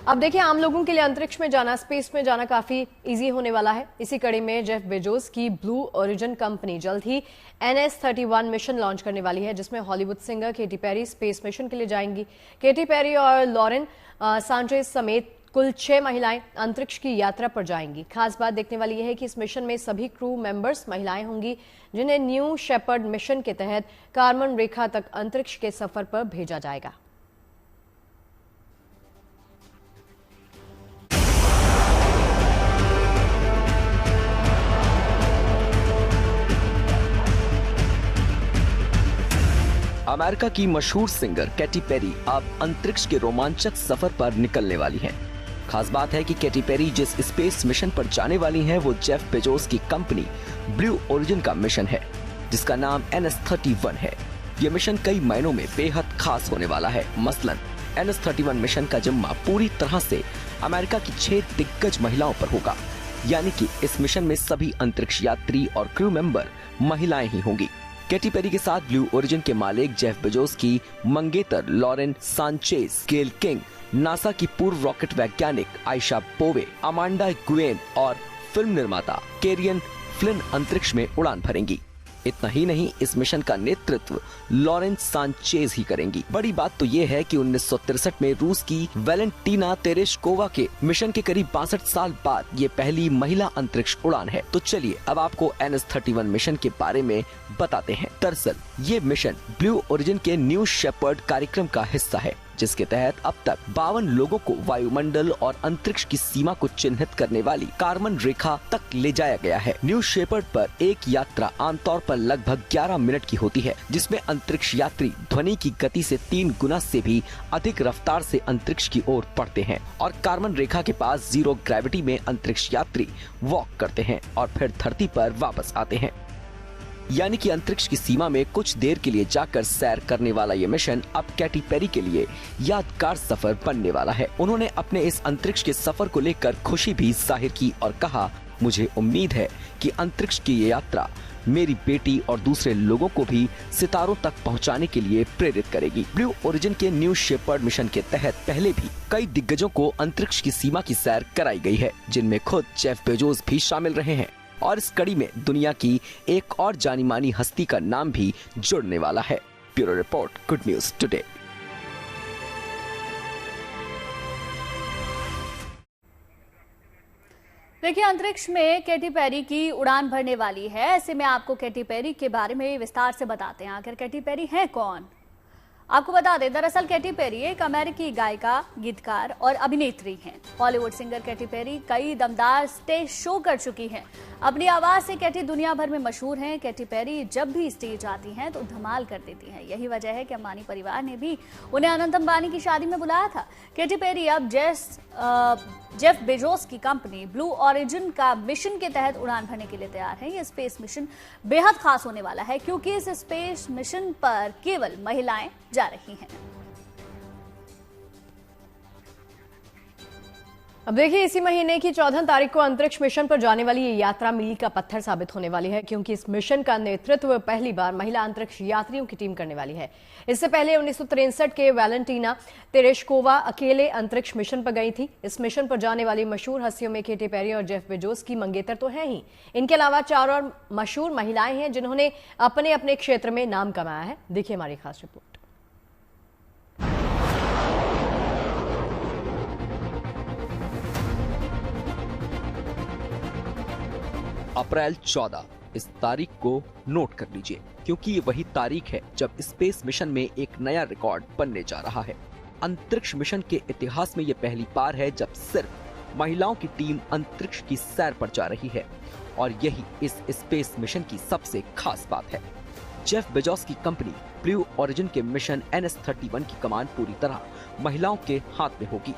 अब देखिए, आम लोगों के लिए अंतरिक्ष में जाना, स्पेस में जाना काफी इजी होने वाला है। इसी कड़ी में जेफ बेजोस की ब्लू ओरिजिन कंपनी जल्द ही NS-31 मिशन लॉन्च करने वाली है, जिसमें Hollywood singer Katy Perry space mission के लिए जाएंगी। केटी पेरी और लॉरेन सांचेज समेत कुल 6 महिलाएं अंतरिक्ष की यात्रा पर जाएंगी। खास बात देखने वाली यह है कि इस मिशन में सभी क्रू मेंबर्स महिलाएं होंगी, जिन्हें न्यू शेपर्ड मिशन के तहत कार्बन रेखा तक अंतरिक्ष के सफर पर भेजा जाएगा। अमेरिका की मशहूर सिंगर कैटी पेरी अब अंतरिक्ष के रोमांचक सफर पर निकलने वाली हैं। खास बात है कि कैटी पेरी जिस स्पेस मिशन पर जाने वाली हैं, वो जेफ बेजोस की कंपनी ब्लू ओरिजिन का मिशन है, जिसका नाम NS-31 है। ये मिशन कई मायनों में बेहद खास होने वाला है। मसलन NS-31 मिशन का जिम्मा पूरी तरह से अमेरिका की 6 दिग्गज महिलाओं पर होगा, यानी कि इस मिशन में सभी अंतरिक्ष यात्री और क्रू मेंबर महिलाएं ही होंगी। कैटी पेरी के साथ ब्लू ओरिजिन के मालिक जेफ बेजोस की मंगेतर लॉरेन सांचेज, गेल किंग, नासा की पूर्व रॉकेट वैज्ञानिक आयशा पोवे, अमांडा गुएन और फिल्म निर्माता कैरियन फ्लिन अंतरिक्ष में उड़ान भरेंगी। इतना ही नहीं, इस मिशन का नेतृत्व लॉरेन सांचेज ही करेंगी। बड़ी बात तो ये है कि 1963 में रूस की वैलेंटीना तेरेशकोवा के मिशन के करीब 62 साल बाद ये पहली महिला अंतरिक्ष उड़ान है। तो चलिए अब आपको NS-31 मिशन के बारे में बताते हैं। दरअसल ये मिशन ब्लू ओरिजिन के न्यू शेपर्ड कार्यक्रम का हिस्सा है, जिसके तहत अब तक 52 लोगों को वायुमंडल और अंतरिक्ष की सीमा को चिन्हित करने वाली कार्बन रेखा तक ले जाया गया है। न्यू शेपर्ड पर एक यात्रा आमतौर पर लगभग 11 मिनट की होती है, जिसमें अंतरिक्ष यात्री ध्वनि की गति से 3 गुना से भी अधिक रफ्तार से अंतरिक्ष की ओर बढ़ते हैं और कार्बन रेखा के पास जीरो ग्रेविटी में अंतरिक्ष यात्री वॉक करते हैं और फिर धरती पर वापस आते हैं। यानी कि अंतरिक्ष की सीमा में कुछ देर के लिए जाकर सैर करने वाला ये मिशन अब कैटी पेरी के लिए यादगार सफर बनने वाला है। उन्होंने अपने इस अंतरिक्ष के सफर को लेकर खुशी भी जाहिर की और कहा, मुझे उम्मीद है कि अंतरिक्ष की ये यात्रा मेरी बेटी और दूसरे लोगों को भी सितारों तक पहुंचाने के लिए प्रेरित करेगी। ब्लू ओरिजिन के न्यू शेपर्ड मिशन के तहत पहले भी कई दिग्गजों को अंतरिक्ष की सीमा की सैर कराई गई है, जिनमें खुद जेफ बेजोस भी शामिल रहे हैं। और इस कड़ी में दुनिया की एक और जानी मानी हस्ती का नाम भी जुड़ने वाला है। Bureau report, good news today. देखिए, अंतरिक्ष में कैटी पेरी की उड़ान भरने वाली है। ऐसे में आपको कैटी पेरी के बारे में विस्तार से बताते हैं। आखिर कैटी पेरी है कौन? आपको बता दें, दरअसल कैटी पेरी एक अमेरिकी गायिका, गीतकार और अभिनेत्री हैं। हॉलीवुड सिंगर कैटी पेरी कई दमदार स्टेज शो कर चुकी हैं। अपनी आवाज से कैटी दुनिया भर में मशहूर हैं। कैटी पेरी जब भी स्टेज आती हैं तो धमाल कर देती हैं। यही वजह है कि अंबानी परिवार ने भी उन्हें अनंत अंबानी की शादी में बुलाया था। कैटी पेरी अब जेफ बेजोस की कंपनी ब्लू ओरिजिन का मिशन के तहत उड़ान भरने के लिए तैयार है। ये स्पेस मिशन बेहद खास होने वाला है, क्योंकि इस स्पेस मिशन पर केवल महिलाएं जा रही हैं। अब देखिए, इसी महीने की 14 तारीख को अंतरिक्ष मिशन पर जाने वाली ये यात्रा मील का पत्थर साबित होने वाली है, क्योंकि इस मिशन का नेतृत्व पहली बार महिला अंतरिक्ष यात्रियों की टीम करने वाली है। इससे पहले 1963 के वैलेंटीना तेरेशकोवा अकेले अंतरिक्ष मिशन पर गई थी। इस मिशन पर जाने वाली मशहूर हस्तियों में केटी पेरी और जेफ बेजोस की मंगेतर तो है ही, इनके अलावा 4 और मशहूर महिलाएं हैं जिन्होंने अपने अपने क्षेत्र में नाम कमाया है। देखिए हमारी खास रिपोर्ट। अप्रैल 14, इस तारीख को नोट कर लीजिए, क्योंकि ये वही तारीख है जब स्पेस मिशन में एक नया रिकॉर्ड बनने जा रहा है। अंतरिक्ष मिशन के इतिहास में ये पहली बार है जब सिर्फ महिलाओं की टीम अंतरिक्ष की सैर पर जा रही है, और यही इस स्पेस मिशन की सबसे खास बात है। जेफ बेजोस की कंपनी ब्लू ओरिजिन के मिशन NS-31 की कमान पूरी तरह महिलाओं के हाथ में होगी।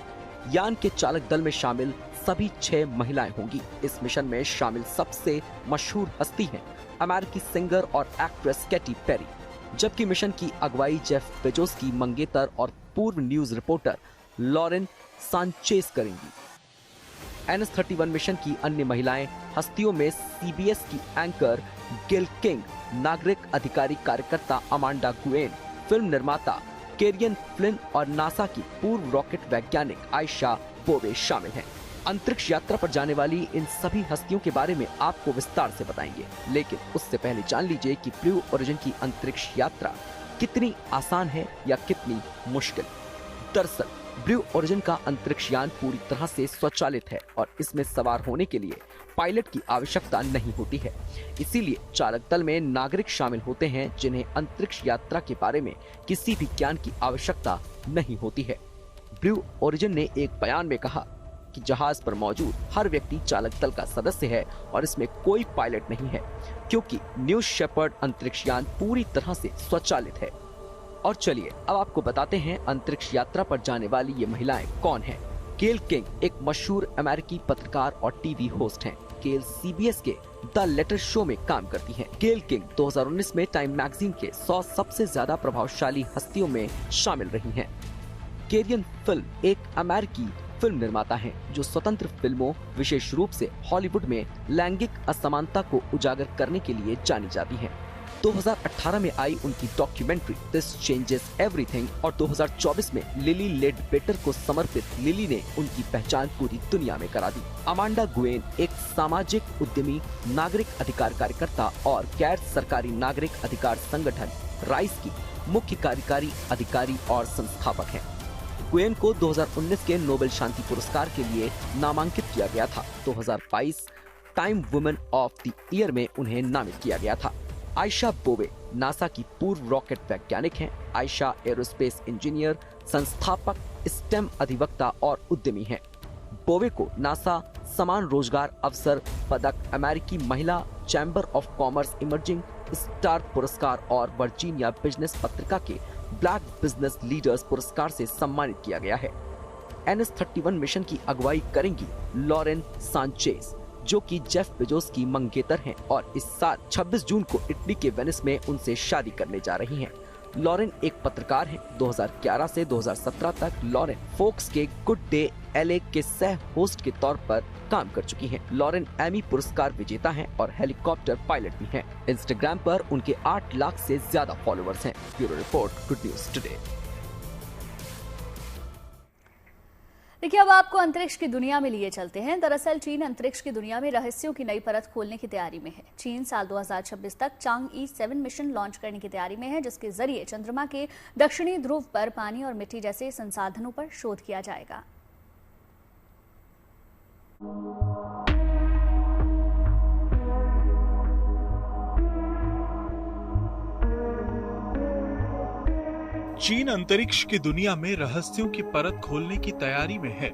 यान के चालक दल में शामिल सभी 6 महिलाएं होंगी। इस मिशन में शामिल सबसे मशहूर हस्ती हैं अमेरिकी सिंगर और एक्ट्रेस कैटी पेरी, जबकि मिशन की अगुवाई जेफ बेजोस की मंगेतर और पूर्व न्यूज रिपोर्टर लॉरेन सांचेज करेंगी। NS-31 मिशन की अन्य महिलाएं हस्तियों में CBS की एंकर गेल किंग, नागरिक अधिकारी कार्यकर्ता अमांडा गुएन, फिल्म निर्माता केरियन फ्लिन और नासा की पूर्व रॉकेट वैज्ञानिक आयशा बोवे शामिल हैं। अंतरिक्ष यात्रा पर जाने वाली इन सभी हस्तियों के बारे में आपको विस्तार से बताएंगे, लेकिन उससे पहले जान लीजिए कि ब्लू ओरिजिन की अंतरिक्ष यात्रा कितनी आसान है या कितनी मुश्किल। दरअसल ब्लू ओरिजिन का अंतरिक्ष यान पूरी तरह से स्वचालित है और इसमें सवार होने के लिए पायलट की आवश्यकता नहीं होती है। इसीलिए चालक दल में नागरिक शामिल होते हैं जिन्हें अंतरिक्ष यात्रा के बारे में किसी भी ज्ञान की आवश्यकता नहीं होती है। ब्लू ओरिजिन ने एक बयान में कहा कि जहाज पर मौजूद हर व्यक्ति चालक दल का सदस्य है और इसमें कोई पायलट नहीं है, क्योंकि न्यू शेपर्ड अंतरिक्ष यान पूरी तरह से स्वचालित है। और चलिए अब आपको बताते हैं अंतरिक्ष यात्रा पर जाने वाली ये महिलाएं कौन हैं। गेल किंग एक मशहूर अमेरिकी पत्रकार और टीवी होस्ट हैं। गेल CBS के द लेटर शो में काम करती हैं। गेल किंग 2019 में टाइम मैगजीन के 100 सबसे ज्यादा प्रभावशाली हस्तियों में शामिल रही हैं। केरियन फिल्म एक अमेरिकी फिल्म निर्माता हैं जो स्वतंत्र फिल्मों, विशेष रूप से हॉलीवुड में लैंगिक असमानता को उजागर करने के लिए जानी जाती हैं। 2018 में आई उनकी डॉक्यूमेंट्री दिस चेंजेस एवरीथिंग और 2024 में लिली लेडबेटर को समर्पित लिली ने उनकी पहचान पूरी दुनिया में करा दी। अमांडा गुएन एक सामाजिक उद्यमी, नागरिक अधिकार कार्यकर्ता और गैर सरकारी नागरिक अधिकार संगठन राइस की मुख्य कार्यकारी अधिकारी और संस्थापक हैं। गुएन को 2019 के नोबेल शांति पुरस्कार के लिए नामांकित किया गया था। 2022 time women of the year में उन्हें नामित किया गया था। आयशा बोवे नासा की पूर्व रॉकेट वैज्ञानिक हैं। आयशा एरोस्पेस इंजीनियर, संस्थापक, स्टेम अधिवक्ता और उद्यमी हैं। बोवे को नासा समान रोजगार अवसर पदक, अमेरिकी महिला chamber of commerce emerging star पुरस्कार और वर्जीनिया बिजनेस पत्रिका के ब्लैक बिजनेस लीडर्स पुरस्कार से सम्मानित किया गया है। NS-31 मिशन की अगुवाई करेंगी लॉरेन सांचेज, जो कि जेफ बेजोस की मंगेतर हैं और इस साल 26 जून को इटली के वेनिस में उनसे शादी करने जा रही हैं। लॉरेन एक पत्रकार हैं। 2011 से 2017 तक लॉरेन फोक्स के गुड डे LA के सह होस्ट के तौर पर काम कर चुकी हैं। लॉरेन एमी पुरस्कार विजेता हैं और हेलीकॉप्टर पायलट भी हैं। इंस्टाग्राम पर उनके 8 लाख से ज्यादा फॉलोअर्स हैं। Bureau report, good news today. देखिए, अब आपको अंतरिक्ष की दुनिया में लिए चलते हैं। दरअसल चीन अंतरिक्ष की दुनिया में रहस्यों की नई परत खोलने की तैयारी में है। चीन साल 2026 तक चांगई 7 मिशन लॉन्च करने की तैयारी में है, जिसके जरिए चंद्रमा के दक्षिणी ध्रुव पर पानी और मिट्टी जैसे संसाधनों पर शोध किया जाएगा। चीन अंतरिक्ष की दुनिया में रहस्यों की परत खोलने की तैयारी में है।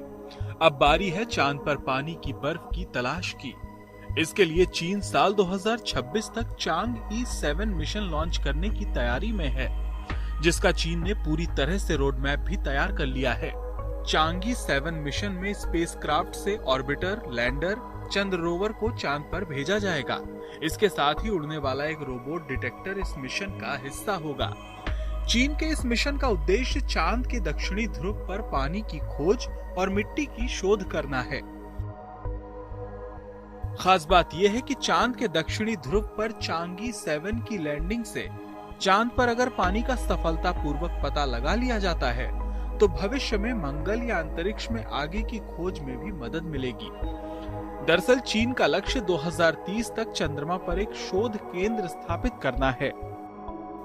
अब बारी है चांद पर पानी की बर्फ की तलाश की। इसके लिए चीन साल 2026 तक चांगई 7 मिशन लॉन्च करने की तैयारी में है, जिसका चीन ने पूरी तरह से रोड मैप भी तैयार कर लिया है। चांगई 7 मिशन में स्पेसक्राफ्ट से ऑर्बिटर, लैंडर, चंद्र रोवर को चांद पर भेजा जाएगा। इसके साथ ही उड़ने वाला एक रोबोट डिटेक्टर इस मिशन का हिस्सा होगा। चीन के इस मिशन का उद्देश्य चांद के दक्षिणी ध्रुव पर पानी की खोज और मिट्टी की शोध करना है। खास बात यह है कि चांद के दक्षिणी ध्रुव पर चांगई 7 की लैंडिंग से चांद पर अगर पानी का सफलतापूर्वक पता लगा लिया जाता है तो भविष्य में मंगल या अंतरिक्ष में आगे की खोज में भी मदद मिलेगी। दरअसल चीन का लक्ष्य 2030 तक चंद्रमा पर एक शोध केंद्र स्थापित करना है।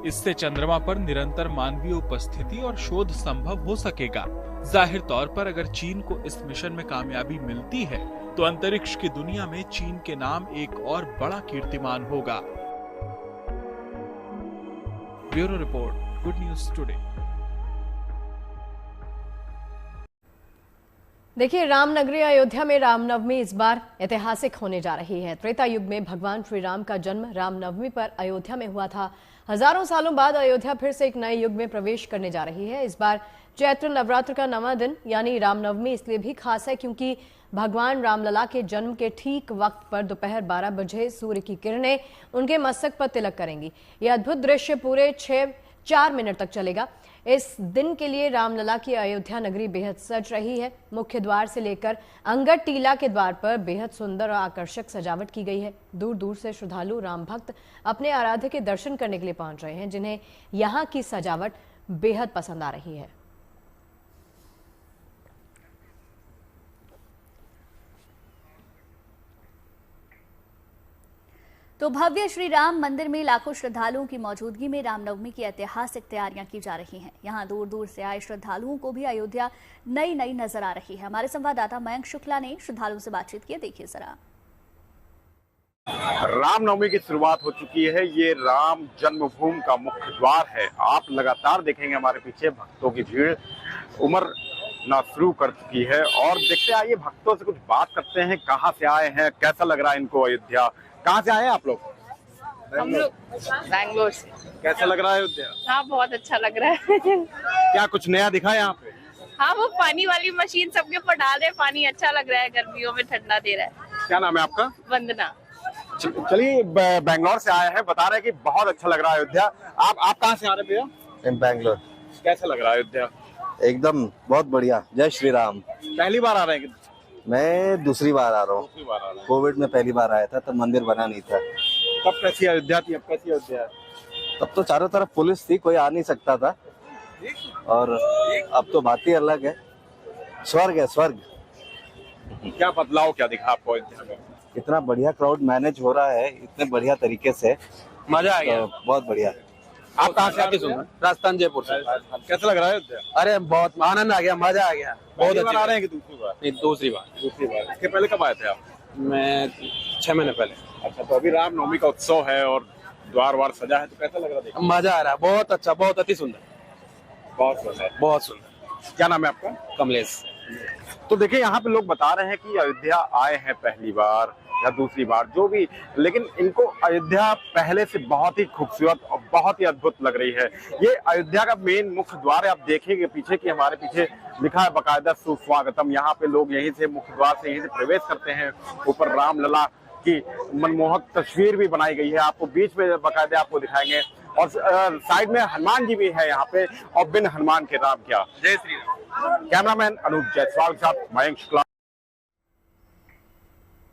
इससे चंद्रमा पर निरंतर मानवीय उपस्थिति और शोध संभव हो सकेगा। जाहिर तौर पर अगर चीन को इस मिशन में कामयाबी मिलती है तो अंतरिक्ष की दुनिया में चीन के नाम एक और बड़ा कीर्तिमान होगा। Bureau report, good news today. देखिए, रामनगरी अयोध्या में रामनवमी इस बार ऐतिहासिक होने जा रही है। त्रेता युग में भगवान श्री राम का जन्म रामनवमी पर अयोध्या में हुआ था। हजारों सालों बाद अयोध्या फिर से एक नए युग में प्रवेश करने जा रही है। इस बार चैत्र नवरात्र का 9वां दिन यानी रामनवमी इसलिए भी खास है क्योंकि भगवान रामलला के जन्म के ठीक वक्त पर दोपहर 12 बजे सूर्य की किरणें उनके मस्तक पर तिलक करेंगी। यह अद्भुत दृश्य पूरे 4 मिनट तक चलेगा। इस दिन के लिए रामलला की अयोध्या नगरी बेहद सज रही है। मुख्य द्वार से लेकर अंगद टीला के द्वार पर बेहद सुंदर और आकर्षक सजावट की गई है। दूर दूर से श्रद्धालु राम भक्त अपने आराध्य के दर्शन करने के लिए पहुंच रहे हैं, जिन्हें यहाँ की सजावट बेहद पसंद आ रही है। तो भव्य श्री राम मंदिर में लाखों श्रद्धालुओं की मौजूदगी में रामनवमी की ऐतिहासिक तैयारियां की जा रही हैं। यहां दूर दूर से आए श्रद्धालुओं को भी अयोध्या नई नई नजर आ रही है। हमारे संवाददाता मयंक शुक्ला ने श्रद्धालुओं से बातचीत की, देखिए जरा। रामनवमी की शुरुआत हो चुकी है। ये राम जन्मभूमि का मुख्य द्वार है। आप लगातार देखेंगे हमारे पीछे भक्तों की भीड़ उमड़ना शुरू कर चुकी है और देखते आइए भक्तों से कुछ बात करते हैं। कहाँ से आए हैं, कैसा लग रहा है इनको अयोध्या? कहाँ से आए हैं आप लोग? हम लोग बैंगलोर से। कैसा लग रहा है अयोध्या? हाँ, बहुत अच्छा लग रहा है। क्या कुछ नया दिखा है यहाँ पे? हाँ, वो पानी वाली मशीन सबके ऊपर डाल रहे हैं, पानी अच्छा लग रहा है, गर्मियों में ठंडा दे रहा है। क्या नाम है आपका? वंदना। चलिए, बैंगलोर से आए हैं, बता रहे हैं कि बहुत अच्छा लग रहा है अयोध्या। आप कहाँ से आ रहे हैं भैया? बैंगलोर। कैसा लग रहा है अयोध्या? एकदम बहुत बढ़िया। जय श्री राम। पहली बार आ रहे हैं? मैं दूसरी बार आ रहा हूँ। दूसरी बार आ रहे हैं। कोविड में पहली बार आया था तब मंदिर बना नहीं था। तब कैसी अयोध्या थी, अब कैसी अयोध्या है? तब तो चारों तरफ पुलिस थी, कोई आ नहीं सकता था, और अब तो बात ही अलग है। स्वर्ग है, स्वर्ग। क्या बदलाव क्या दिखा आपको अयोध्या में? इतना बढ़िया क्राउड मैनेज हो रहा है, इतने बढ़िया तरीके से, मजा आ गया। तो बहुत बढ़िया। आप कहाँ से आते हैं? राजस्थान, जयपुर से। कैसा लग रहा है अयोध्या? अरे बहुत आनंद आ गया, मजा आ गया। बहुत बार आ अच्छी रहे हैं कि दूसरी बार? नहीं, दूसरी बार। दूसरी बार। इसके पहले कब आए थे आप? मैं 6 महीने पहले। अच्छा, तो अभी रामनवमी का उत्सव है और द्वार वार सजा है, तो कैसा लग रहा है? मजा आ रहा है, बहुत अच्छा, बहुत अति सुंदर, बहुत सुंदर, बहुत सुंदर। क्या नाम है आपका? कमलेश। तो देखिए, यहाँ पे लोग बता रहे हैं कि अयोध्या आए हैं पहली बार या दूसरी बार, जो भी, लेकिन इनको अयोध्या पहले से बहुत ही खूबसूरत और बहुत ही अद्भुत लग रही है। ये अयोध्या का मेन मुख्य द्वार है। आप देखेंगे पीछे कि हमारे पीछे लिखा है बकायदा सुस्वागतम। यहाँ पे लोग यहीं से मुख्य द्वार से यहीं से प्रवेश करते हैं। ऊपर रामलला की मनमोहक तस्वीर भी बनाई गई है, आपको बीच में बकायदा आपको दिखाएंगे। और साइड में हनुमान जी भी है यहाँ पे, और बिन हनुमान के राम क्या। जय श्री राम। कैमरामैन अनूप जायसवाल के साथ मयंक शुक्ला।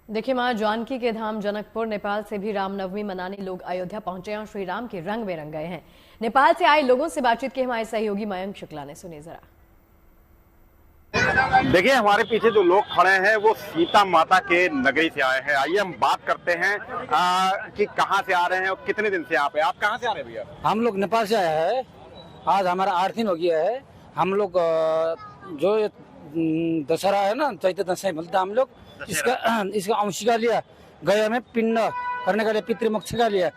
देखिए, मां जानकी के धाम जनकपुर नेपाल से भी रामनवमी मनाने लोग अयोध्या पहुंचे और श्री राम के रंग में रंग गए हैं। नेपाल से आए लोगों से बातचीत की हमारे सहयोगी मयंक शुक्ला ने, सुनिए जरा। देखिए, हमारे पीछे जो लोग खड़े हैं वो सीता माता के नगरी से आए हैं। आइए हम बात करते हैं कि कहाँ से आ रहे हैं और कितने दिन से यहाँ पे। आप कहाँ से आ रहे हैं भैया? हम लोग नेपाल से आया है। आज हमारा 8 दिन हो गया है। हम लोग जो दशहरा है ना, चैत्र दशहरा बोलते हम लोग, इसका अंशिका लिया, गया में पिंड करने का लिया, पितृमोक्ष का लिया।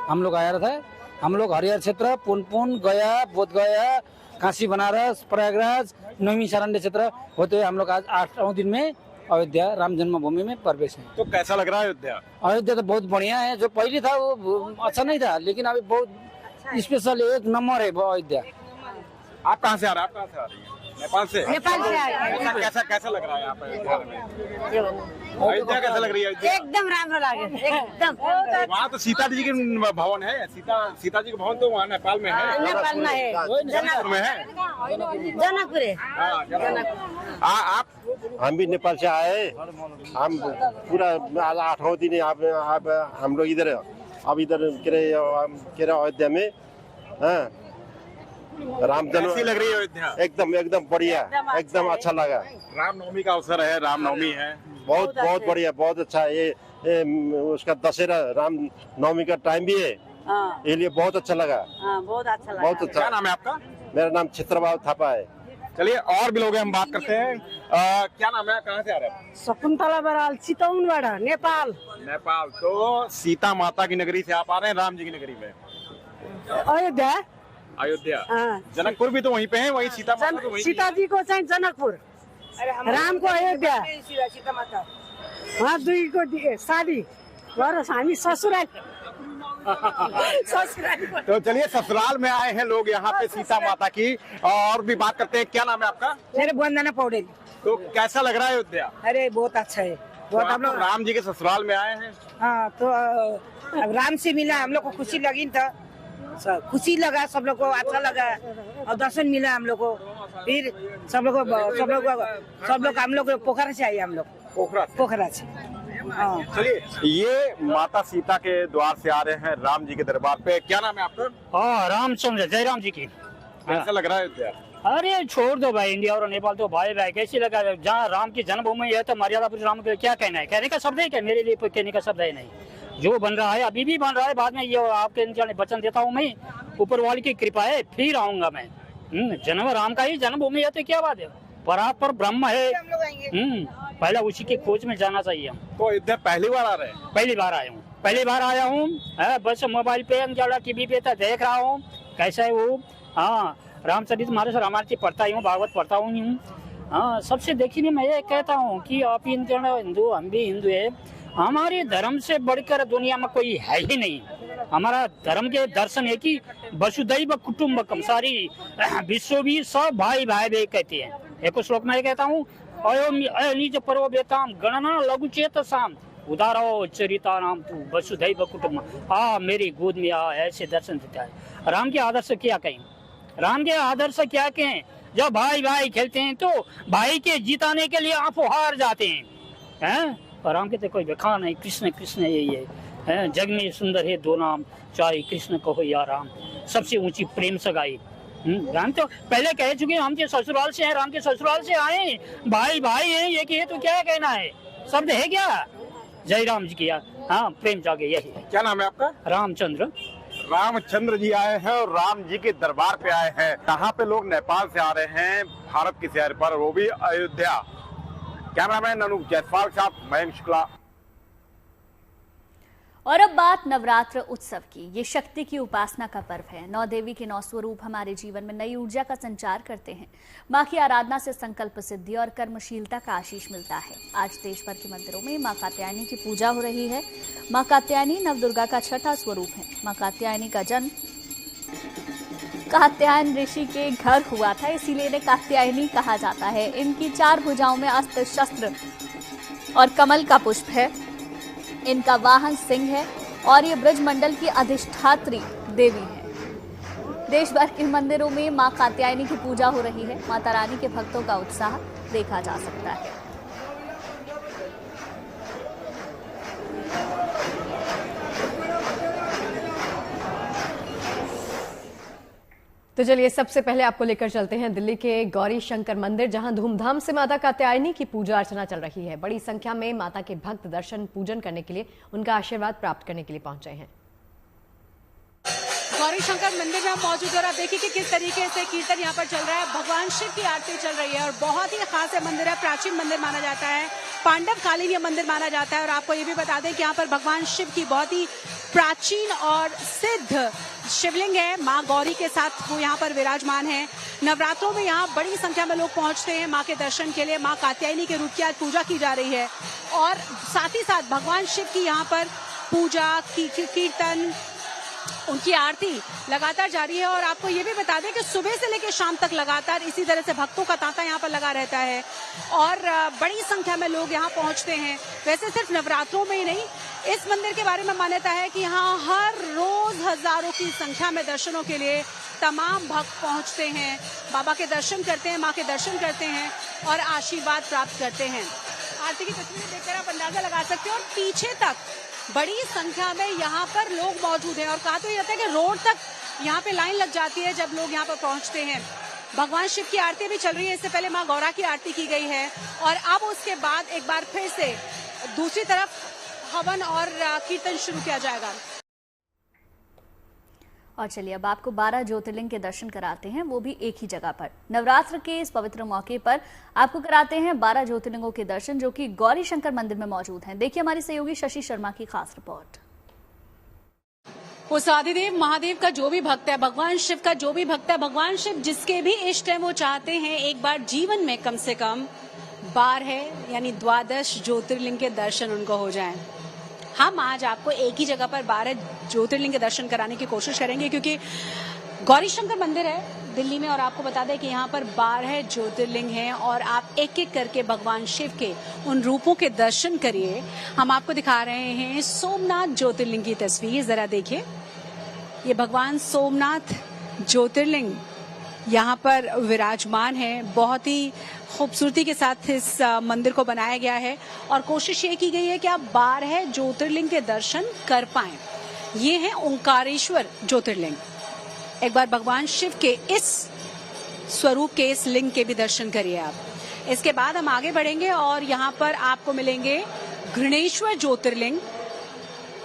हम लोग आया था। हम लोग हरिहर क्षेत्र, पुनपुन, गया, बोध गया, काशी, बनारस, प्रयागराज, नवमी शारण्य क्षेत्र होते हुए हम लोग आज 8वें दिन में अयोध्या राम जन्मभूमि में प्रवेश है। तो कैसा लग रहा है अयोध्या? अयोध्या तो बहुत बढ़िया है। जो पहले था वो अच्छा नहीं था, लेकिन अभी बहुत स्पेशल, एक नंबर है अयोध्या। आप कहाँ से आ रहे हैं? आप कहाँ से आ रही हैं? नेपाल से। नेपाल से आ रहे हैं। कैसा लग रहा है यहाँ पे अयोध्या? कैसा लग रही है अयोध्या? एकदम राम लागे, एकदम। वहाँ तो सीता जी की भवन है। सीता जी का भवन तो वहाँ नेपाल में है। नेपाल में है, जनकपुर में है। जनकपुर है। आप? हम भी नेपाल से आए। हम पूरा 8वां दिन यहाँ पे हम लोग इधर, अब इधर के अयोध्या में राम जन्म लग रही है अयोध्या? एकदम बढ़िया, एकदम अच्छा लगा। रामनवमी का अवसर है, रामनवमी है। बहुत बढ़िया, बहुत अच्छा। ये उसका दशहरा राम नवमी का टाइम भी है, ये लिए बहुत अच्छा लगा। बहुत अच्छा लगा। बहुत अच्छा। क्या नाम है आपका? मेरा नाम चित्रबाबू थापा है। चलिए, और भी लोग हैं, हम बात करते हैं। क्या नाम है? कहाँ से आ रहे हैं? शकुंतला बराल, चितौनबाट, नेपाल। नेपाल। तो सीता माता की नगरी से आप आ रहे हैं राम जी की नगरी में, अयोध्या। जनकपुर भी तो वहीं पे है, वही सीता माता तो वहीं। सीता जी को चाहिँ जनकपुर, राम को अयोध्या। वहाँ दुई को शादी और हामी ससुराल। तो चलिए, ससुराल में आए हैं लोग यहाँ पे सीता माता की, और भी बात करते हैं। क्या नाम है आपका? मेरे वंदना पौडेल। तो कैसा लग रहा है अयोध्या? अरे बहुत अच्छा है, बहुत। हम लोग राम जी के ससुराल में आए हैं। हाँ, तो अब राम से मिला, हम लोग को खुशी लगी था, खुशी लगा, सब लोग को अच्छा लगा, और दर्शन मिला हम लोग को। फिर सब लोग हम लोग पोखरा से आए, हम लोग पोखरा से। चलिए, ये माता सीता के द्वार से आ रहे हैं राम जी के दरबार पे। क्या नाम है आपका? रामचंद्र, जय राम जी की। कैसा लग रहा है अयोध्या? अरे छोड़ दो भाई, इंडिया और नेपाल तो भाई भाई कैसी लगा। जहाँ राम की जन्मभूमि है तो मर्यादा पुरुष राम को क्या कहना है, कहने का शब्द है क्या? मेरे लिए कहने का शब्द है नहीं। जो बन रहा है अभी भी बन रहा है, बाद में ये आपके वचन देता हूँ मैं, ऊपर वाली की कृपा है, फिर आऊंगा मैं। जन्म राम का ही जन्मभूमि है तो क्या बात है, परात्पर ब्रह्म है। पहला उसी की खोज में जाना चाहिए हम। तो अयोध्या पहली बार आ रहे हैं? पहली बार आया हूँ। बस मोबाइल पे टीवी पे तो देख रहा हूँ कैसा है वो। हाँ, रामचरित मानस रामायण पढ़ता ही हूँ, भागवत पढ़ता हूँ। हाँ, सबसे देखिए मैं ये कहता हूँ कि आप हिंदू, हम भी हिंदू है। हमारे धर्म से बढ़कर दुनिया में कोई है ही नहीं। हमारा धर्म के दर्शन है कि वसुधैव कुटुंबकम, सारी विश्व भी सब भाई भाई भाई कहते हैं। एक श्लोक में कहता हूँ, अयोनिज पर्व बेताम गणना लघु चेतसाम उदारो चरिता नाम तू वसुधैव कुटुंब। मेरी गोद में ऐसे दर्शन देता है। राम के आदर्श क्या कहें, राम के आदर्श क्या कहें? जब भाई भाई खेलते हैं तो भाई के जिताने के लिए आप हार जाते हैं। और राम के तो कोई बखान नहीं, कृष्ण कृष्ण यही है। जग में सुंदर है दो नाम, चाहे कृष्ण कहो या राम, सबसे ऊंची प्रेम सगाई। राम तो पहले कह चुके, हम के ससुराल से हैं, राम के ससुराल से आए, भाई भाई है, ये कि है तो क्या कहना है, शब्द है क्या? जय राम जी किया। हाँ, प्रेम जागे, यही है। क्या नाम है आपका? रामचंद्र। रामचंद्र जी आए हैं और राम जी के दरबार पे आए हैं। यहाँ पे लोग नेपाल से आ रहे हैं भारत की सैर पर, वो भी अयोध्या। कैमरामैन अनुप जायसवाल के साथ मयंक शुक्ला। और अब बात नवरात्र उत्सव की। ये शक्ति की उपासना का पर्व है। 9 देवी के 9 स्वरूप हमारे जीवन में नई ऊर्जा का संचार करते हैं। मां की आराधना से संकल्प सिद्धि और कर्मशीलता का आशीष मिलता है। आज देश भर के मंदिरों में मां कात्यायनी की पूजा हो रही है। मां कात्यायनी नवदुर्गा का 6ठा स्वरूप है। मां कात्यायनी का जन्म कात्यायन ऋषि के घर हुआ था, इसीलिए इन्हें कात्यायनी कहा जाता है। इनकी 4 भुजाओं में अस्त्र शस्त्र और कमल का पुष्प है। इनका वाहन सिंह है और ये ब्रजमंडल की अधिष्ठात्री देवी है। देश भर के मंदिरों में मां कात्यायनी की पूजा हो रही है। माता रानी के भक्तों का उत्साह देखा जा सकता है। तो चलिए सबसे पहले आपको लेकर चलते हैं दिल्ली के गौरी शंकर मंदिर, जहां धूमधाम से माता कात्यायनी की पूजा अर्चना चल रही है। बड़ी संख्या में माता के भक्त दर्शन पूजन करने के लिए, उनका आशीर्वाद प्राप्त करने के लिए पहुंचे हैं। गौरी शंकर मंदिर में हम मौजूद हैं और आप देखिए कि किस तरीके से कीर्तन यहाँ पर चल रहा है। भगवान शिव की आरती चल रही है और बहुत ही खास मंदिर है, प्राचीन मंदिर माना जाता है, पांडव कालीन ये मंदिर माना जाता है। और आपको ये भी बता दें कि यहाँ पर भगवान शिव की बहुत ही प्राचीन और सिद्ध शिवलिंग है। माँ गौरी के साथ वो यहाँ पर विराजमान है। नवरात्रों में यहाँ बड़ी संख्या में लोग पहुंचते हैं माँ के दर्शन के लिए। माँ कात्यायनी के रूप की आज पूजा की जा रही है और साथ ही साथ भगवान शिव की यहाँ पर पूजा कीर्तन, उनकी आरती लगातार जारी है। और आपको ये भी बता दें कि सुबह से लेकर शाम तक लगातार इसी तरह से भक्तों का तांता यहाँ पर लगा रहता है और बड़ी संख्या में लोग यहाँ पहुँचते हैं। वैसे सिर्फ नवरात्रों में ही नहीं, इस मंदिर के बारे में मान्यता है कि यहाँ हर रोज हजारों की संख्या में दर्शनों के लिए तमाम भक्त पहुँचते हैं, बाबा के दर्शन करते हैं, माँ के दर्शन करते हैं और आशीर्वाद प्राप्त करते हैं। आरती की तस्वीरें देखकर आप अंदाजा लगा सकते हैं और पीछे तक बड़ी संख्या में यहाँ पर लोग मौजूद हैं और कहा तो ये रहता है कि रोड तक यहाँ पे लाइन लग जाती है जब लोग यहाँ पर पहुँचते हैं। भगवान शिव की आरती भी चल रही है। इससे पहले माँ गौरा की आरती की गई है और अब उसके बाद एक बार फिर से दूसरी तरफ हवन और कीर्तन शुरू किया जाएगा। और चलिए अब आपको 12 ज्योतिर्लिंग के दर्शन कराते हैं, वो भी एक ही जगह पर। नवरात्र के इस पवित्र मौके पर आपको कराते हैं 12 ज्योतिर्लिंगों के दर्शन, जो कि गौरी शंकर मंदिर में मौजूद हैं। देखिए हमारी सहयोगी शशि शर्मा की खास रिपोर्ट। उस आदिदेव महादेव का जो भी भक्त है, भगवान शिव का जो भी भक्त है, भगवान शिव जिसके भी इष्ट है, वो चाहते हैं एक बार जीवन में कम से कम 12 यानी 12 ज्योतिर्लिंग के दर्शन उनको हो जाएं। हम आज आपको एक ही जगह पर 12 ज्योतिर्लिंग के दर्शन कराने की कोशिश करेंगे क्योंकि गौरी शंकर मंदिर है दिल्ली में और आपको बता दें कि यहाँ पर 12 ज्योतिर्लिंग हैं और आप एक एक करके भगवान शिव के उन रूपों के दर्शन करिए। हम आपको दिखा रहे हैं सोमनाथ ज्योतिर्लिंग की तस्वीर, जरा देखिए। ये भगवान सोमनाथ ज्योतिर्लिंग यहाँ पर विराजमान है। बहुत ही खूबसूरती के साथ इस मंदिर को बनाया गया है और कोशिश ये की गई है कि आप 12 ज्योतिर्लिंग के दर्शन कर पाएं। ये है ओंकारेश्वर ज्योतिर्लिंग। एक बार भगवान शिव के इस स्वरूप के इस लिंग के भी दर्शन करिए आप। इसके बाद हम आगे बढ़ेंगे और यहाँ पर आपको मिलेंगे घृणेश्वर ज्योतिर्लिंग।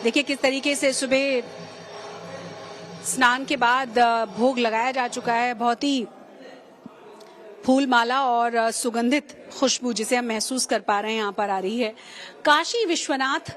देखिए किस तरीके से सुबह स्नान के बाद भोग लगाया जा चुका है। बहुत ही फूल माला और सुगंधित खुशबू जिसे हम महसूस कर पा रहे हैं यहाँ पर आ रही है। काशी विश्वनाथ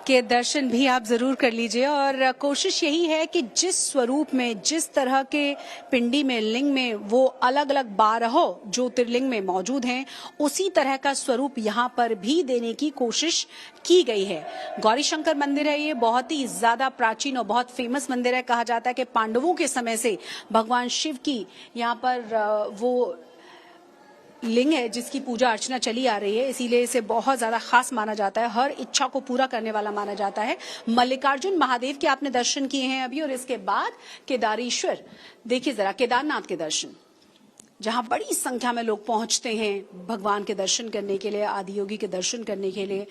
के दर्शन भी आप जरूर कर लीजिए और कोशिश यही है कि जिस स्वरूप में, जिस तरह के पिंडी में, लिंग में वो अलग अलग 12 ज्योतिर्लिंग में मौजूद हैं, उसी तरह का स्वरूप यहाँ पर भी देने की कोशिश की गई है। गौरी शंकर मंदिर है, ये बहुत ही ज्यादा प्राचीन और बहुत फेमस मंदिर है। कहा जाता है कि पांडवों के समय से भगवान शिव की यहाँ पर वो लिंग है जिसकी पूजा अर्चना चली आ रही है, इसीलिए इसे बहुत ज्यादा खास माना जाता है, हर इच्छा को पूरा करने वाला माना जाता है। मल्लिकार्जुन महादेव के आपने दर्शन किए हैं अभी, और इसके बाद केदारेश्वर, देखिए जरा केदारनाथ के दर्शन, जहां बड़ी संख्या में लोग पहुंचते हैं भगवान के दर्शन करने के लिए, आदियोगी के दर्शन करने के लिए,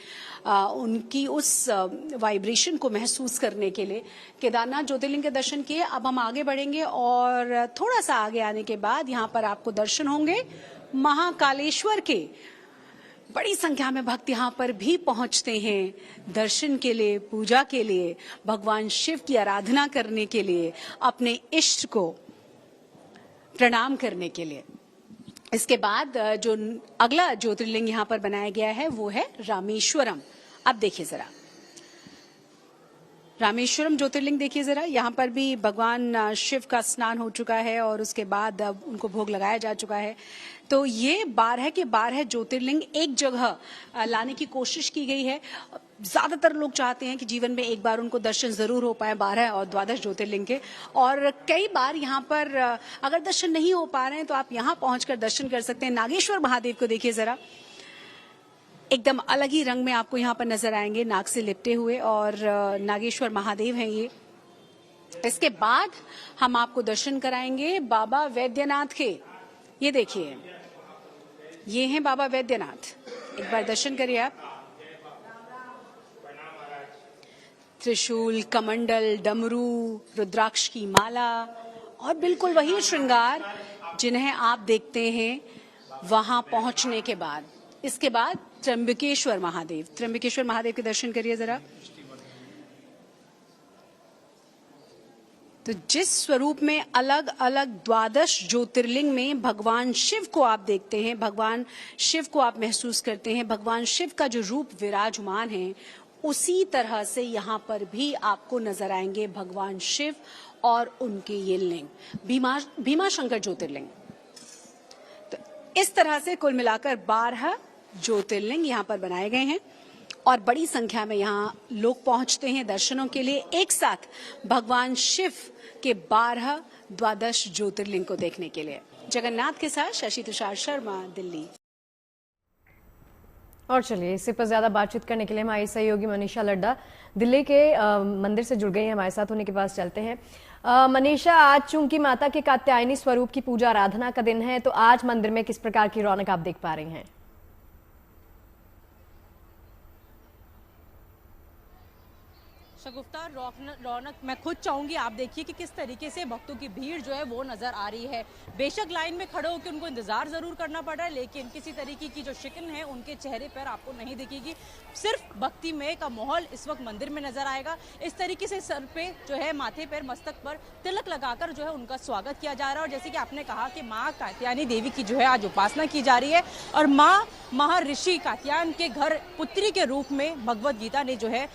उनकी उस वाइब्रेशन को महसूस करने के लिए। केदारनाथ ज्योतिर्लिंग के दर्शन किए। अब हम आगे बढ़ेंगे और थोड़ा सा आगे आने के बाद यहाँ पर आपको दर्शन होंगे महाकालेश्वर के। बड़ी संख्या में भक्त यहाँ पर भी पहुंचते हैं दर्शन के लिए, पूजा के लिए, भगवान शिव की आराधना करने के लिए, अपने इष्ट को प्रणाम करने के लिए। इसके बाद जो अगला ज्योतिर्लिंग यहाँ पर बनाया गया है वो है रामेश्वरम। अब देखिए जरा रामेश्वरम ज्योतिर्लिंग, देखिए जरा, यहाँ पर भी भगवान शिव का स्नान हो चुका है और उसके बाद अब उनको भोग लगाया जा चुका है। तो ये 12 के 12 ज्योतिर्लिंग एक जगह लाने की कोशिश की गई है। ज्यादातर लोग चाहते हैं कि जीवन में एक बार उनको दर्शन जरूर हो पाए 12 और द्वादश ज्योतिर्लिंग के, और कई बार यहाँ पर अगर दर्शन नहीं हो पा रहे हैं तो आप यहाँ पहुंचकर दर्शन कर सकते हैं। नागेश्वर महादेव को देखिए जरा, एकदम अलग ही रंग में आपको यहाँ पर नजर आएंगे, नाग से लिपटे हुए, और नागेश्वर महादेव हैं ये। इसके बाद हम आपको दर्शन कराएंगे बाबा वैद्यनाथ के। ये देखिए, ये हैं बाबा वैद्यनाथ, एक बार दर्शन करिए आप। त्रिशूल, कमंडल, डमरू, रुद्राक्ष की माला और बिल्कुल वही श्रृंगार जिन्हें आप देखते हैं वहां पहुंचने के बाद। इसके बाद त्र्यंबकेश्वर महादेव, त्र्यंबकेश्वर महादेव के दर्शन करिए जरा। तो जिस स्वरूप में अलग अलग द्वादश ज्योतिर्लिंग में भगवान शिव को आप देखते हैं, भगवान शिव को आप महसूस करते हैं, भगवान शिव का जो रूप विराजमान है, उसी तरह से यहाँ पर भी आपको नजर आएंगे भगवान शिव और उनके ये लिंग, भीमा शंकर ज्योतिर्लिंग। तो इस तरह से कुल मिलाकर 12 ज्योतिर्लिंग यहाँ पर बनाए गए हैं और बड़ी संख्या में यहाँ लोग पहुंचते हैं दर्शनों के लिए, एक साथ भगवान शिव के 12 द्वादश ज्योतिर्लिंग को देखने के लिए। जगन्नाथ के साथ शशि तुषार शर्मा, दिल्ली। और चलिए, इससे पर ज्यादा बातचीत करने के लिए हमारी सहयोगी मनीषा लड्डा दिल्ली के मंदिर से जुड़ गई हैं, हमारे साथ उन्हीं के पास चलते हैं। मनीषा, आज चूंकि माता के कात्यायनी स्वरूप की पूजा आराधना का दिन है, तो आज मंदिर में किस प्रकार की रौनक आप देख पा रही हैं? शगुफ्ता, रौनक मैं खुद चाहूंगी आप देखिए कि किस तरीके से भक्तों की भीड़ जो है वो नजर आ रही है। बेशक लाइन में खड़े होकर उनको इंतजार जरूर करना पड़ रहा है, लेकिन किसी तरीके की जो शिकन है उनके चेहरे पर आपको नहीं दिखेगी। सिर्फ भक्तिमय का माहौल इस वक्त मंदिर में नजर आएगा। इस तरीके से सर पे जो है, माथे पर, मस्तक पर तिलक लगाकर जो है उनका स्वागत किया जा रहा है। और जैसे कि आपने कहा कि माँ कात्यायनी देवी की जो है आज उपासना की जा रही है और माँ महर्षि कात्यायन के घर पुत्री के रूप में भगवत गीता ने जो है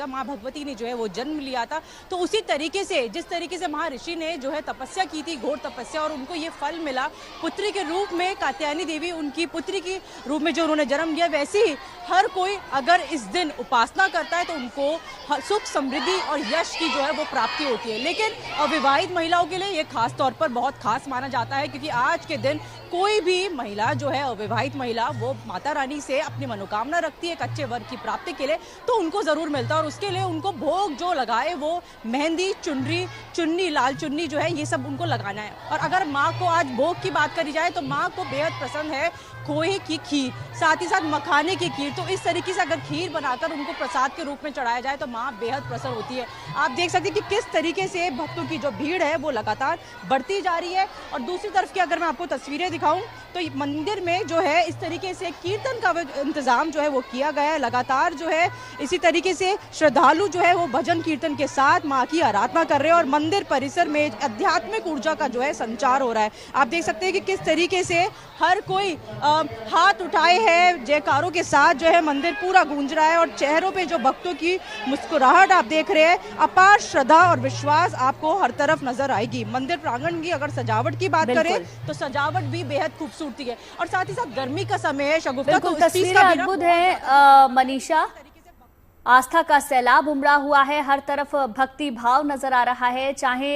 माँ भगवती ने जो है वो जन्म लिया था। तो उसी तरीके से, जिस तरीके से महर्षि ने जो है तपस्या की थी, घोर तपस्या, और उनको ये फल मिला पुत्री के रूप में, कात्यायनी देवी उनकी पुत्री के रूप में जो उन्होंने जन्म लिया, वैसे ही हर कोई अगर इस दिन उपासना करता है तो उनको सुख, समृद्धि और यश की जो है वो प्राप्ति होती है। लेकिन अविवाहित महिलाओं के लिए ये खास तौर पर बहुत खास माना जाता है, क्योंकि आज के दिन कोई भी महिला जो है, अविवाहित महिला, वो माता रानी से अपनी मनोकामना रखती है कच्चे वर की प्राप्ति के लिए, तो उनको जरूर मिलता है। और उसके लिए उनको भोग जो लगाए वो मेहंदी, चुन्नी, लाल चुन्नी जो है, ये सब उनको लगाना है। और अगर माँ को आज भोग की बात करी जाए तो माँ को बेहद पसंद है खोए की खीर, साथ ही साथ मखाने की खीर। तो इस तरीके से अगर खीर बनाकर उनको प्रसाद के रूप में चढ़ाया जाए तो माँ बेहद प्रसन्न होती है। आप देख सकते हैं कि किस तरीके से भक्तों की जो भीड़ है वो लगातार बढ़ती जा रही है। और दूसरी तरफ की अगर मैं आपको तस्वीरें दिखाऊं तो मंदिर में जो है इस तरीके से कीर्तन का इंतजाम जो है वो किया गया है। लगातार जो है इसी तरीके से श्रद्धालु जो है वो भजन कीर्तन के साथ माँ की आराधना कर रहे हैं और मंदिर परिसर में आध्यात्मिक ऊर्जा का जो है संचार हो रहा है। आप देख सकते हैं कि किस तरीके से हर कोई हाथ उठाए हैं, जयकारों के साथ जो है मंदिर पूरा गूंज रहा है। और चेहरों पे जो भक्तों की मुस्कुराहट आप देख रहे हैं, अपार श्रद्धा और विश्वास आपको हर तरफ नजर आएगी। मंदिर प्रांगण की अगर सजावट की बात करें तो सजावट भी बेहद खूबसूरती है। और साथ ही साथ गर्मी का समय है शगुफ्ता, तो तस्वीरें अद्भुत है मनीषा। आस्था का सैलाब उमड़ा हुआ है, हर तरफ भक्ति भाव नजर आ रहा है, चाहे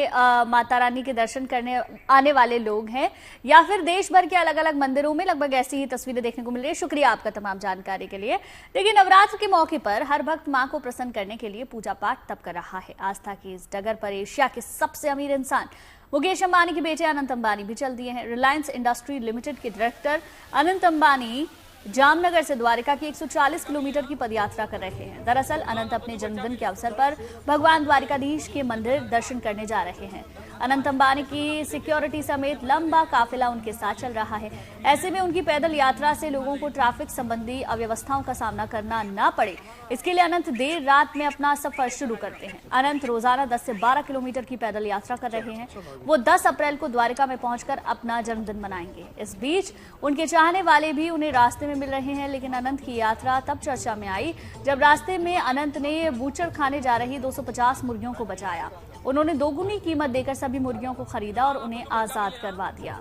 माता रानी के दर्शन करने आने वाले लोग हैं या फिर देश भर के अलग अलग मंदिरों में लगभग ऐसी ही तस्वीरें देखने को मिल रही है। शुक्रिया आपका तमाम जानकारी के लिए। देखिए, नवरात्र के मौके पर हर भक्त मां को प्रसन्न करने के लिए पूजा पाठ तब कर रहा है। आस्था की इस डगर पर एशिया के सबसे अमीर इंसान मुकेश अंबानी के बेटे अनंत अंबानी भी चल दिए हैं। रिलायंस इंडस्ट्री लिमिटेड के डायरेक्टर अनंत अंबानी जामनगर से द्वारिका की 140 किलोमीटर की पदयात्रा कर रहे हैं। दरअसल अनंत अपने जन्मदिन के अवसर पर भगवान द्वारिकाधीश के मंदिर दर्शन करने जा रहे हैं। अनंत अंबानी की सिक्योरिटी समेत लंबा काफिला उनके साथ चल रहा है। ऐसे में उनकी पैदल यात्रा से लोगों को ट्रैफिक संबंधी अव्यवस्थाओं का सामना करना न पड़े, इसके लिए अनंत देर रात में अपना सफर शुरू करते हैं। अनंत रोजाना 10 से 12 किलोमीटर की पैदल यात्रा कर रहे हैं। वो 10 अप्रैल को द्वारिका में पहुंचकर अपना जन्मदिन मनाएंगे। इस बीच उनके चाहने वाले भी उन्हें रास्ते में मिल रहे हैं। लेकिन अनंत की यात्रा तब चर्चा में आई जब रास्ते में अनंत ने बूचर खाने जा रही 250 मुर्गियों को बचाया। उन्होंने दोगुनी कीमत देकर सभी मुर्गियों को खरीदा और उन्हें आजाद करवा दिया।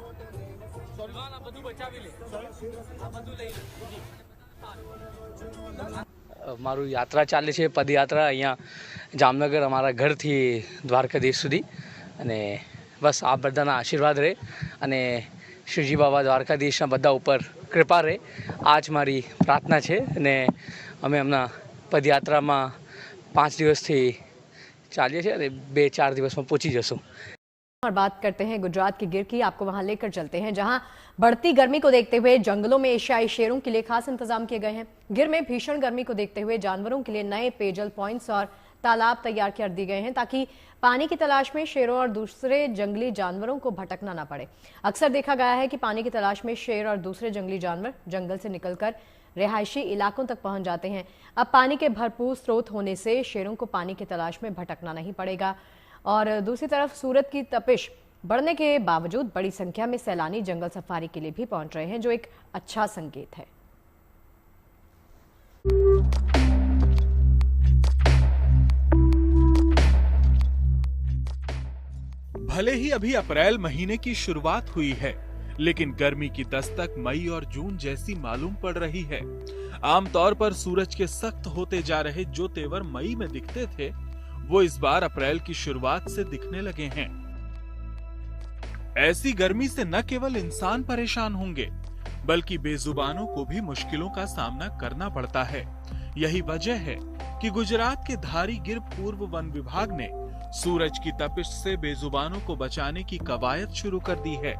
મારું યાત્રા ચાલે છે, પદયાત્રા અહીંયા જામનગર અમારા ઘરથી દ્વારકાધીશ સુધી, અને બસ આ બધાના આશીર્વાદ રહે અને શ્રીજી બાબા દ્વારકાધીશના બધા ઉપર કૃપા રહે, આ જ મારી પ્રાર્થના છે। અને અમે હમણાં પદયાત્રામાં 5 દિવસથી ચાલીએ છીએ અને 2-4 દિવસમાં પહોંચી જશું। और बात करते हैं गुजरात के गिर की, आपको वहां लेकर चलते हैं जहां बढ़ती गर्मी को देखते हुए जंगलों में एशियाई शेरों के लिए खास इंतजाम किए गए हैं। गिर में भीषण गर्मी को देखते हुए जानवरों के लिए नए पेयजल पॉइंट्स और तालाब तैयार कर दिए गए हैं ताकि पानी की तलाश में शेरों और दूसरे जंगली जानवरों को भटकना ना पड़े। अक्सर देखा गया है कि पानी की तलाश में शेर और दूसरे जंगली जानवर जंगल से निकलकर रिहायशी इलाकों तक पहुंच जाते हैं। अब पानी के भरपूर स्रोत होने से शेरों को पानी की तलाश में भटकना नहीं पड़ेगा। और दूसरी तरफ सूरत की तपिश बढ़ने के बावजूद बड़ी संख्या में सैलानी जंगल सफारी के लिए भी पहुंच रहे हैं, जो एक अच्छा संकेत है। भले ही अभी अप्रैल महीने की शुरुआत हुई है, लेकिन गर्मी की दस्तक मई और जून जैसी मालूम पड़ रही है। आमतौर पर सूरज के सख्त होते जा रहे जो तेवर मई में दिखते थे, वो इस बार अप्रैल की शुरुआत से दिखने लगे हैं। ऐसी गर्मी से न केवल इंसान परेशान होंगे, बल्कि बेजुबानों को भी मुश्किलों का सामना करना पड़ता है। यही वजह है कि गुजरात के धारी गिर पूर्व वन विभाग ने सूरज की तपिश से बेजुबानों को बचाने की कवायद शुरू कर दी है।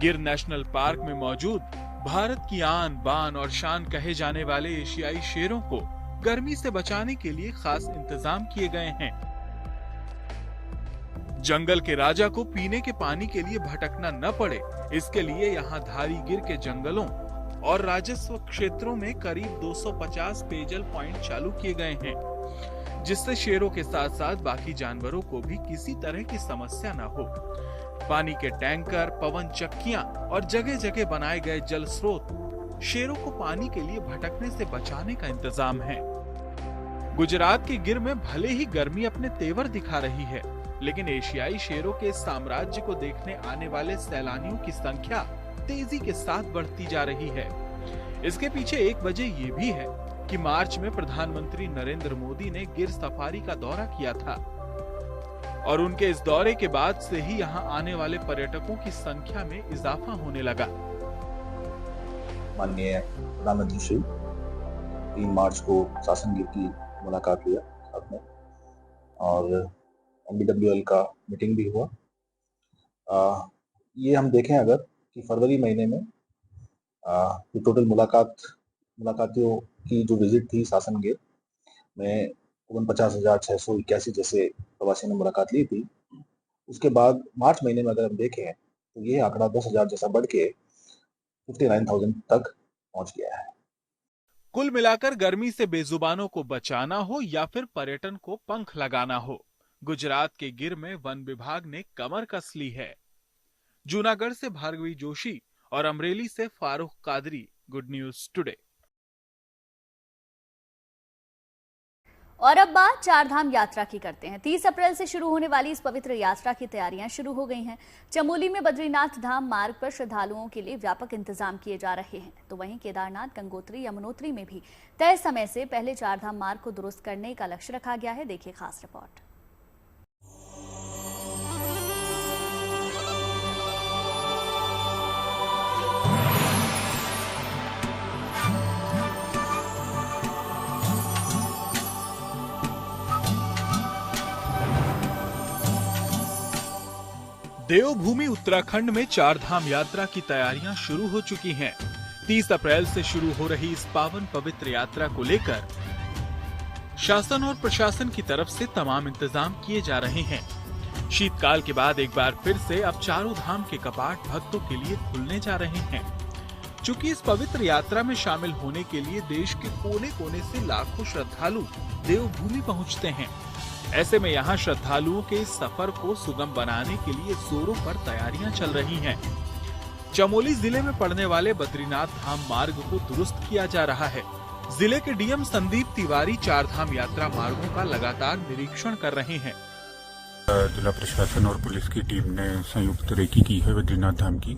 गिर नेशनल पार्क में मौजूद भारत की आन बान और शान कहे जाने वाले एशियाई शेरों को गर्मी से बचाने के लिए खास इंतजाम किए गए हैं। जंगल के राजा को पीने के पानी के लिए भटकना न पड़े, इसके लिए यहाँ धारी गिर के जंगलों और राजस्व क्षेत्रों में करीब 250 पेयजल पॉइंट चालू किए गए हैं, जिससे शेरों के साथ साथ बाकी जानवरों को भी किसी तरह की समस्या न हो। पानी के टैंकर, पवन चक्कियां और जगह जगह बनाए गए जल स्रोत शेरों को पानी के लिए भटकने से बचाने का इंतजाम है। गुजरात के गिर में भले ही गर्मी अपने तेवर दिखा रही है, लेकिन एशियाई शेरों के साम्राज्य को देखने आने वाले सैलानियों की संख्या तेजी के साथ बढ़ती जा रही है। इसके पीछे एक वजह ये भी है कि मार्च में प्रधानमंत्री नरेंद्र मोदी ने गिर सफारी का दौरा किया था। और उनके इस दौरे के बाद से ही यहां आने वाले पर्यटकों की संख्या में इजाफा होने लगा। माननीय प्रधानमंत्री श्री 3 मार्च को शासन गिर की मुलाकात लिया साथ में, और MBWL का मीटिंग भी हुआ। ये हम देखें अगर कि फरवरी महीने में जो टोटल मुलाकातियों की जो विजिट थी शासन गेट में 49,681 जैसे प्रवासियों ने मुलाकात ली थी। उसके बाद मार्च महीने में अगर हम देखें तो ये आंकड़ा 10,000 जैसा बढ़ के 59,000 तक पहुंच गया है। कुल मिलाकर गर्मी से बेजुबानों को बचाना हो या फिर पर्यटन को पंख लगाना हो, गुजरात के गिर में वन विभाग ने कमर कस ली है। जूनागढ़ से भार्गवी जोशी और अमरेली से Farooq Qadri, good news today. और अब बात चारधाम यात्रा की करते हैं। 30 अप्रैल से शुरू होने वाली इस पवित्र यात्रा की तैयारियां शुरू हो गई हैं। चमोली में बद्रीनाथ धाम मार्ग पर श्रद्धालुओं के लिए व्यापक इंतजाम किए जा रहे हैं, तो वहीं केदारनाथ, गंगोत्री, यमुनोत्री में भी तय समय से पहले चारधाम मार्ग को दुरुस्त करने का लक्ष्य रखा गया है। देखिए खास रिपोर्ट। देवभूमि उत्तराखंड में चारधाम यात्रा की तैयारियां शुरू हो चुकी हैं। 30 अप्रैल से शुरू हो रही इस पावन पवित्र यात्रा को लेकर शासन और प्रशासन की तरफ से तमाम इंतजाम किए जा रहे हैं। शीतकाल के बाद एक बार फिर से अब चारों धाम के कपाट भक्तों के लिए खुलने जा रहे हैं। चूंकि इस पवित्र यात्रा में शामिल होने के लिए देश के कोने कोने से लाखों श्रद्धालु देवभूमि पहुंचते हैं। ऐसे में यहाँ श्रद्धालुओं के इस सफर को सुगम बनाने के लिए जोरों पर तैयारियां चल रही हैं। चमोली जिले में पड़ने वाले बद्रीनाथ धाम मार्ग को दुरुस्त किया जा रहा है। जिले के डीएम संदीप तिवारी चारधाम यात्रा मार्गों का लगातार निरीक्षण कर रहे हैं। जिला प्रशासन और पुलिस की टीम ने संयुक्त रेकी की है बद्रीनाथ धाम की,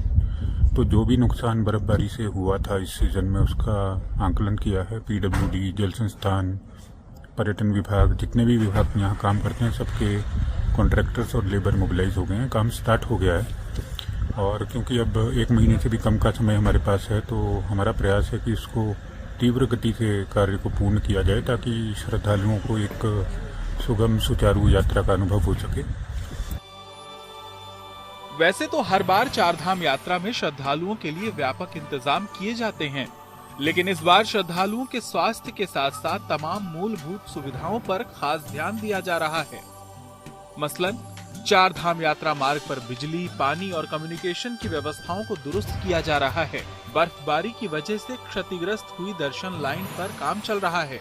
तो जो भी नुकसान बर्फबारी से हुआ था इस सीजन में उसका आंकलन किया है। PWD, जल संस्थान, पर्यटन विभाग, जितने भी विभाग यहाँ काम करते हैं सबके कॉन्ट्रैक्टर्स और लेबर मोबिलाइज हो गए हैं। काम स्टार्ट हो गया है और क्योंकि अब 1 महीने से भी कम का समय हमारे पास है, तो हमारा प्रयास है कि इसको तीव्र गति से कार्य को पूर्ण किया जाए ताकि श्रद्धालुओं को एक सुगम सुचारू यात्रा का अनुभव हो सके। वैसे तो हर बार चारधाम यात्रा में श्रद्धालुओं के लिए व्यापक इंतजाम किए जाते हैं, लेकिन इस बार श्रद्धालुओं के स्वास्थ्य के साथ साथ तमाम मूलभूत सुविधाओं पर खास ध्यान दिया जा रहा है। मसलन चारधाम यात्रा मार्ग पर बिजली, पानी और कम्युनिकेशन की व्यवस्थाओं को दुरुस्त किया जा रहा है। बर्फबारी की वजह से क्षतिग्रस्त हुई दर्शन लाइन पर काम चल रहा है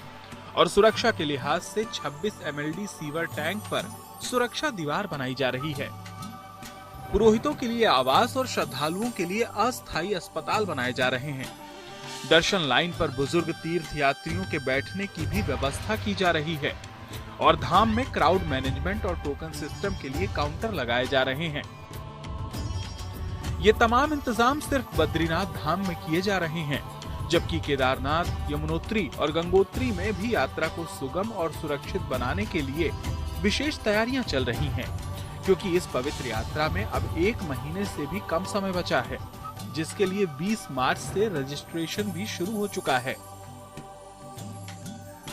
और सुरक्षा के लिहाज से 26 MLD सीवर टैंक पर सुरक्षा दीवार बनाई जा रही है। पुरोहितों के लिए आवास और श्रद्धालुओं के लिए अस्थायी अस्पताल बनाए जा रहे हैं। दर्शन लाइन पर बुजुर्ग तीर्थ यात्रियों के बैठने की भी व्यवस्था की जा रही है और धाम में क्राउड मैनेजमेंट और टोकन सिस्टम के लिए काउंटर लगाए जा रहे हैं। ये तमाम इंतजाम सिर्फ बद्रीनाथ धाम में किए जा रहे हैं, जबकि केदारनाथ, यमुनोत्री और गंगोत्री में भी यात्रा को सुगम और सुरक्षित बनाने के लिए विशेष तैयारियां चल रही हैं, क्योंकि इस पवित्र यात्रा में अब 1 महीने से भी कम समय बचा है, जिसके लिए 20 मार्च से रजिस्ट्रेशन भी शुरू हो चुका है।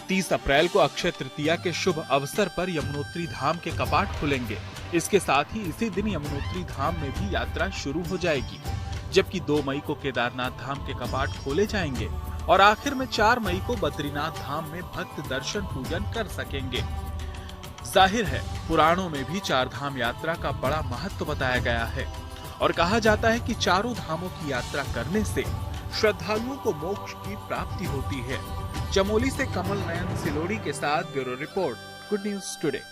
30 अप्रैल को अक्षय तृतीया के शुभ अवसर पर यमुनोत्री धाम के कपाट खुलेंगे। इसके साथ ही इसी दिन यमुनोत्री धाम में भी यात्रा शुरू हो जाएगी, जबकि 2 मई को केदारनाथ धाम के कपाट खोले जाएंगे और आखिर में 4 मई को बद्रीनाथ धाम में भक्त दर्शन पूजन कर सकेंगे। जाहिर है पुराणों में भी चारधाम यात्रा का बड़ा महत्व बताया गया है और कहा जाता है कि चारों धामों की यात्रा करने से श्रद्धालुओं को मोक्ष की प्राप्ति होती है। चमोली से कमल नयन सिलोड़ी के साथ bureau report, good news today.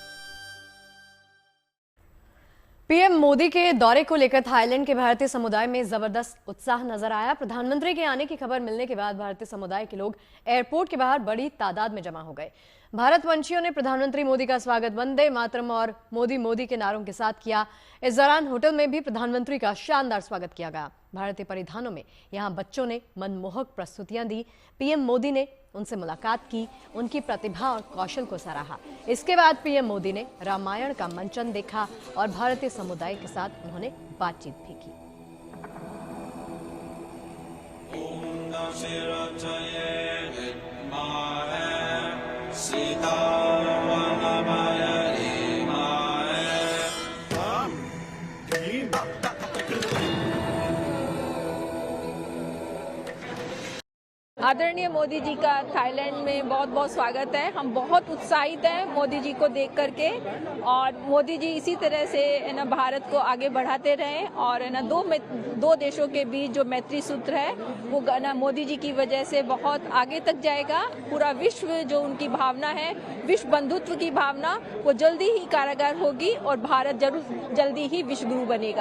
PM Modi के दौरे को लेकर थाईलैंड के भारतीय समुदाय में जबरदस्त उत्साह नजर आया। प्रधानमंत्री के आने की खबर मिलने के बाद भारतीय समुदाय के लोग एयरपोर्ट के बाहर बड़ी तादाद में जमा हो गए। भारतवंशियों ने प्रधानमंत्री मोदी का स्वागत वंदे मातरम और मोदी मोदी के नारों के साथ किया। इस दौरान होटल में भी प्रधानमंत्री का शानदार स्वागत किया गया। भारतीय परिधानों में यहां बच्चों ने मनमोहक प्रस्तुतियां दी। पीएम मोदी ने उनसे मुलाकात की, उनकी प्रतिभा और कौशल को सराहा। इसके बाद पीएम मोदी ने रामायण का मंचन देखा और भारतीय समुदाय के साथ उन्होंने बातचीत भी की। आदरणीय मोदी जी का थाईलैंड में बहुत बहुत स्वागत है। हम बहुत उत्साहित हैं मोदी जी को देख करके, और मोदी जी इसी तरह से भारत को आगे बढ़ाते रहें, और दो देशों के बीच जो मैत्री सूत्र है वो मोदी जी की वजह से बहुत आगे तक जाएगा। पूरा विश्व जो उनकी भावना है, विश्व बंधुत्व की भावना, वो जल्दी ही कारागार होगी और भारत जल्दी ही विश्व गुरु बनेगा।